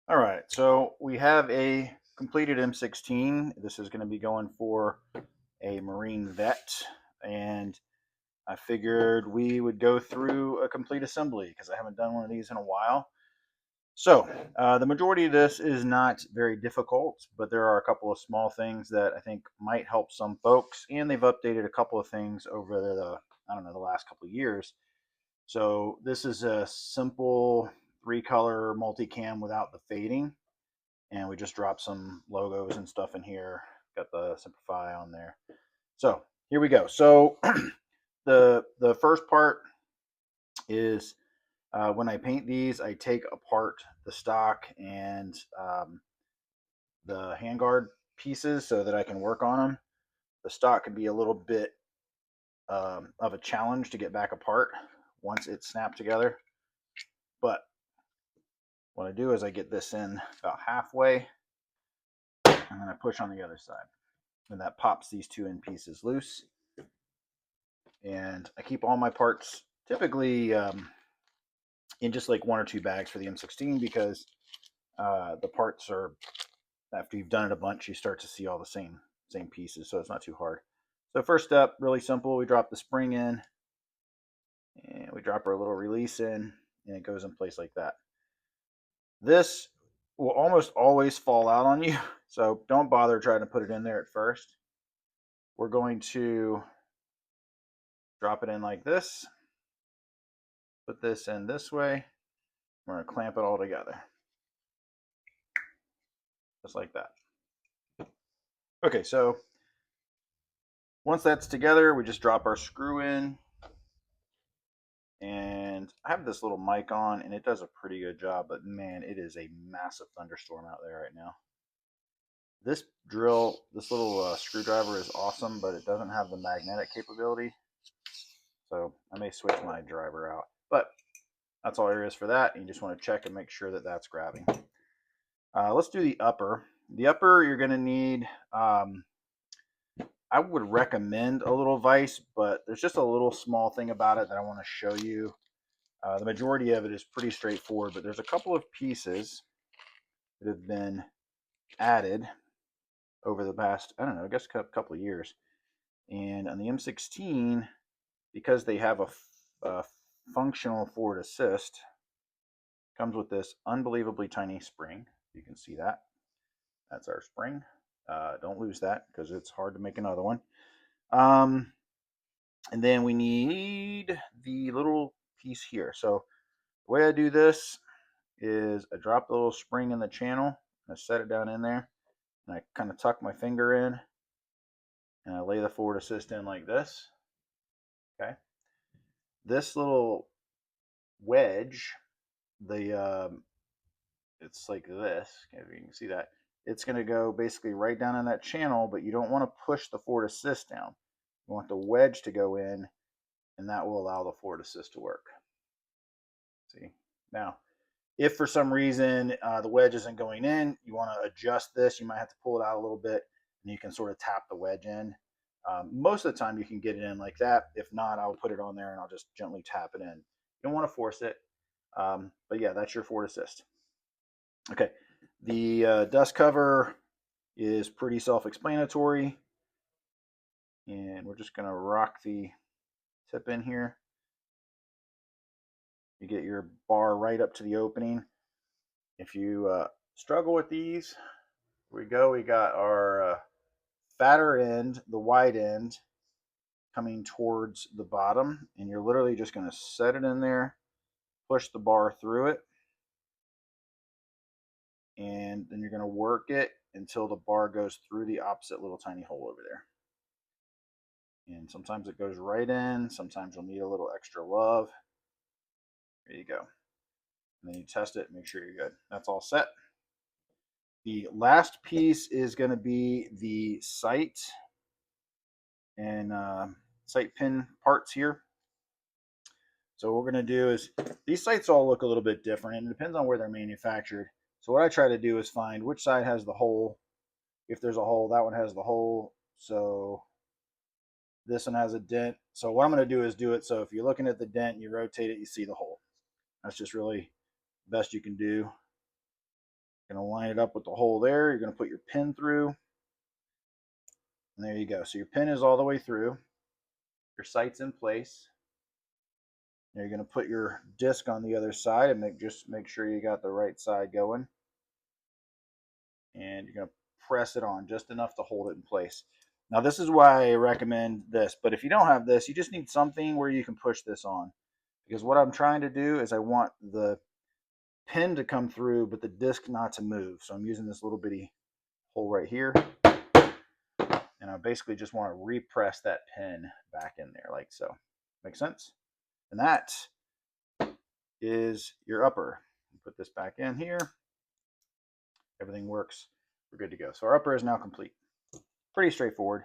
All right, so we have a completed M16. This is going to be going for a Marine vet, and I figured we would go through a complete assembly because I haven't done one of these in a while. So, the majority of this is not very difficult, but there are a couple of small things that I think might help some folks, and they've updated a couple of things over I don't know, the last couple of years. So, this is a simple three-color multicam without the fading, and we just dropped some logos and stuff in here. Got the Simplify on there. So here we go. So the first part is when I paint these, I take apart the stock and the handguard pieces so that I can work on them. The stock can be a little bit of a challenge to get back apart once it's snapped together. But what I do is I get this in about halfway, and then I push on the other side. And that pops these two end pieces loose. And I keep all my parts typically in just like one or two bags for the M16 because the parts are, after you've done it a bunch, you start to see all the same pieces, so it's not too hard. So first step, really simple. We drop the spring in, and we drop our little release in, and it goes in place like that. This will almost always fall out on you, so don't bother trying to put it in there at first. We're going to drop it in like this, put this in this way. We're going to clamp it all together, just like that. Okay, so once that's together, we just drop our screw in. And I have this little mic on, and it does a pretty good job, but man, it is a massive thunderstorm out there right now. This drill, this little screwdriver is awesome, but it doesn't have the magnetic capability. So I may switch my driver out. But that's all there is for that. You just want to check and make sure that that's grabbing. Let's do the upper. The upper, you're going to need, I would recommend a little vise, but there's just a little small thing about it that I want to show you. The majority of it is pretty straightforward, but there's a couple of pieces that have been added over the past, I don't know, I guess a couple of years. And on the M16, because they have a functional forward assist, comes with this unbelievably tiny spring. You can see that. That's our spring. Don't lose that because it's hard to make another one. And then we need the little piece here. So the way I do this is I drop the little spring in the channel, I set it down in there, and I kind of tuck my finger in, and I lay the forward assist in like this. Okay. This little wedge, it's like this. If you can see that, it's going to go basically right down in that channel, but you don't want to push the forward assist down. You want the wedge to go in, and that will allow the forward assist to work. See now. If for some reason the wedge isn't going in, you want to adjust this. You might have to pull it out a little bit, and you can sort of tap the wedge in. Most of the time, you can get it in like that. If not, I'll put it on there and I'll just gently tap it in. You don't want to force it. But yeah, that's your forward assist. Okay, the dust cover is pretty self-explanatory. And we're just going to rock the tip in here. You get your bar right up to the opening. If you struggle with these, here we go. We got our fatter end, the wide end, coming towards the bottom, and you're literally just going to set it in there, push the bar through it, and then you're going to work it until the bar goes through the opposite little tiny hole over there. And sometimes it goes right in, sometimes you'll need a little extra love. There you go. And then you test it, make sure you're good. That's all set. The last piece is going to be the sight and sight pin parts here. So what we're going to do is, these sights all look a little bit different, and it depends on where they're manufactured. So what I try to do is find which side has the hole. If there's a hole, that one has the hole. So this one has a dent. So what I'm going to do is do it so if you're looking at the dent, you rotate it, you see the hole. That's just really the best you can do. Going to line it up with the hole there. You're going to put your pin through. And there you go. So your pin is all the way through. Your sight's in place. Now you're going to put your disc on the other side and just make sure you got the right side going. And you're going to press it on just enough to hold it in place. Now this is why I recommend this, but if you don't have this, you just need something where you can push this on. Because what I'm trying to do is I want the pin to come through, but the disc not to move. So I'm using this little bitty hole right here. And I basically just want to repress that pin back in there like so. Make sense? And that is your upper. Put this back in here. Everything works. We're good to go. So our upper is now complete. Pretty straightforward.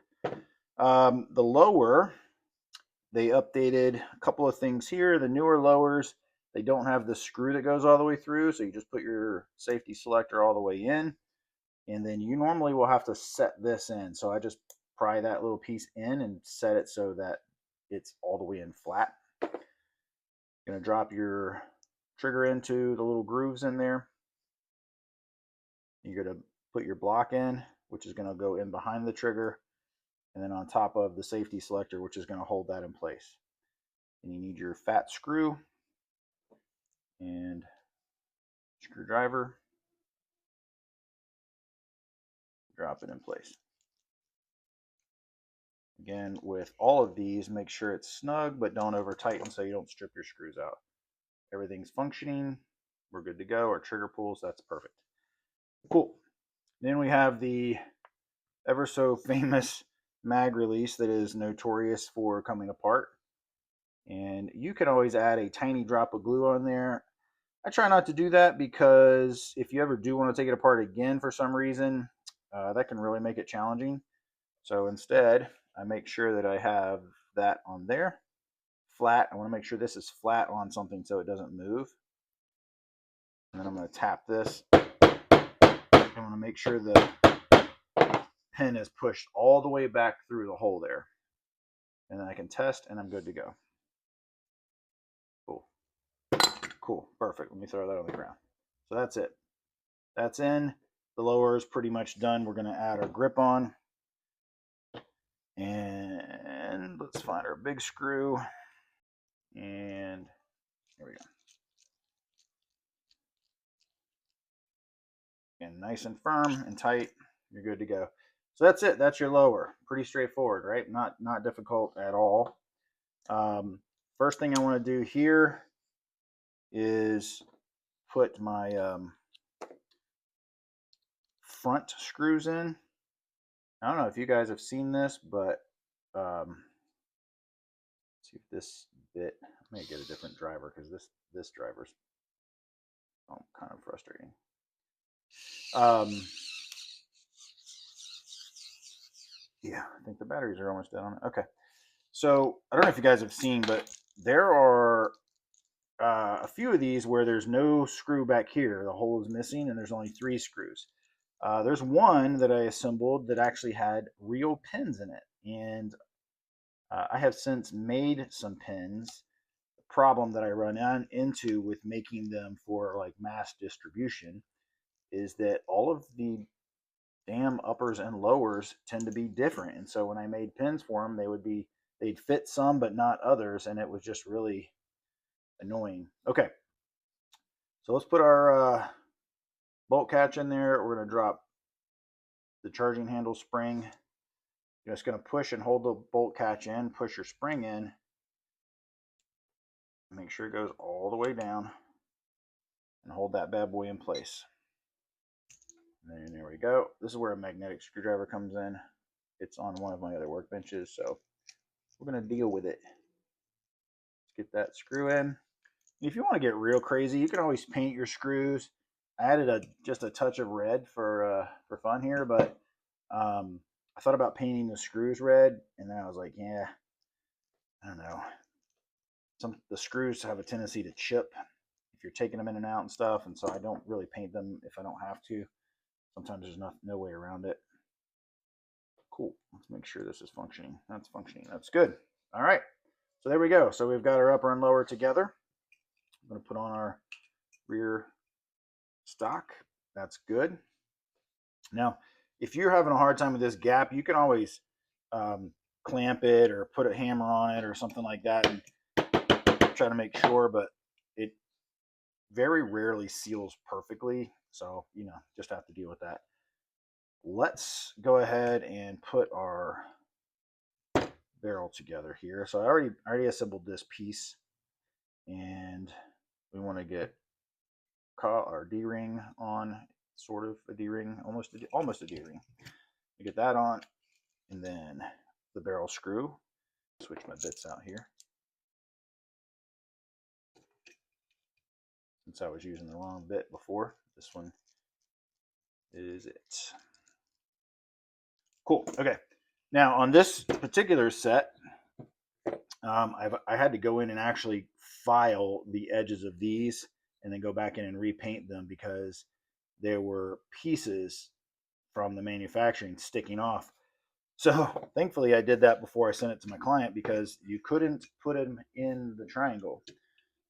The lower, they updated a couple of things here. The newer lowers, they don't have the screw that goes all the way through. So you just put your safety selector all the way in. And then you normally will have to set this in. So I just pry that little piece in and set it so that it's all the way in flat. You're going to drop your trigger into the little grooves in there. You're going to put your block in, which is going to go in behind the trigger, and then on top of the safety selector, which is going to hold that in place. And you need your fat screw and screwdriver. Drop it in place. Again, with all of these, make sure it's snug, but don't over tighten so you don't strip your screws out. Everything's functioning. We're good to go. Our trigger pulls, that's perfect. Cool. Then we have the ever so famous mag release that is notorious for coming apart. And you can always add a tiny drop of glue on there. I try not to do that because if you ever do want to take it apart again for some reason, that can really make it challenging. So instead, I make sure that I have that on there flat. I want to make sure this is flat on something so it doesn't move. And then I'm going to tap this. I want to make sure the pin is pushed all the way back through the hole there. And then I can test and I'm good to go. Cool. Cool. Perfect. Let me throw that on the ground. So that's it. That's in. The lower is pretty much done. We're going to add our grip on. And let's find our big screw. And here we go. And nice and firm and tight. You're good to go. So that's it. That's your lower. Pretty straightforward, right? Not difficult at all. First thing I want to do here is put my front screws in. I don't know if you guys have seen this, but let's see if this bit, I may get a different driver because this driver's kind of frustrating. Yeah, I think the batteries are almost dead on it. Okay. So I don't know if you guys have seen, but there are a few of these where there's no screw back here. The hole is missing and there's only 3 screws. There's one that I assembled that actually had real pins in it. And I have since made some pins. The problem that I run into with making them for like mass distribution is that all of the damn uppers and lowers tend to be different. And so when I made pins for them, they'd fit some but not others, and it was just really annoying. Okay, so let's put our bolt catch in there. We're going to drop the charging handle spring. You're just going to push and hold the bolt catch in, push your spring in, make sure it goes all the way down, and hold that bad boy in place. And there we go. This is where a magnetic screwdriver comes in. It's on one of my other workbenches, so we're going to deal with it. Let's get that screw in. If you want to get real crazy, you can always paint your screws. I added just a touch of red for fun here, but I thought about painting the screws red, and then I was like, yeah, I don't know. The screws have a tendency to chip if you're taking them in and out and stuff, and so I don't really paint them if I don't have to. Sometimes there's no way around it. Cool. Let's make sure this is functioning. That's functioning. That's good. All right. So there we go. So we've got our upper and lower together. I'm going to put on our rear stock. That's good. Now, if you're having a hard time with this gap, you can always clamp it or put a hammer on it or something like that and try to make sure, but it very rarely seals perfectly. So, just have to deal with that. Let's go ahead and put our barrel together here. So I already assembled this piece, and we want to get our D-ring on, sort of a D-ring, almost a D-ring. We get that on, and then the barrel screw. Switch my bits out here, since I was using the wrong bit before. This one is it. Cool. Okay. Now on this particular set, I had to go in and actually file the edges of these and then go back in and repaint them because there were pieces from the manufacturing sticking off. So thankfully I did that before I sent it to my client because you couldn't put them in the triangle.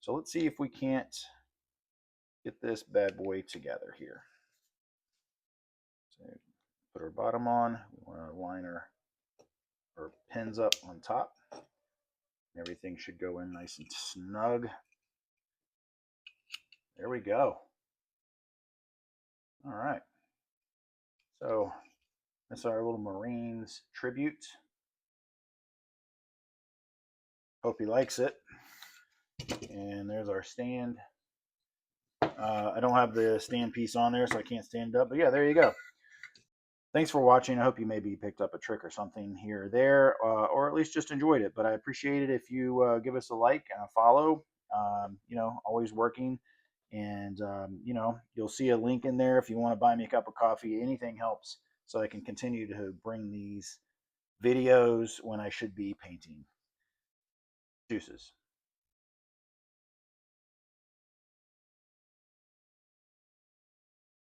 So let's see if we can't get this bad boy together here. So put our bottom on. We want to line our pins up on top. Everything should go in nice and snug. There we go. All right. So that's our little Marines tribute. Hope he likes it. And there's our stand. I don't have the stand piece on there, so I can't stand it up. But yeah, there you go. Thanks for watching. I hope you maybe picked up a trick or something here or there, or at least just enjoyed it. But I appreciate it if you give us a like and a follow. Always working. And, you'll see a link in there if you want to buy me a cup of coffee. Anything helps so I can continue to bring these videos when I should be painting. Deuces.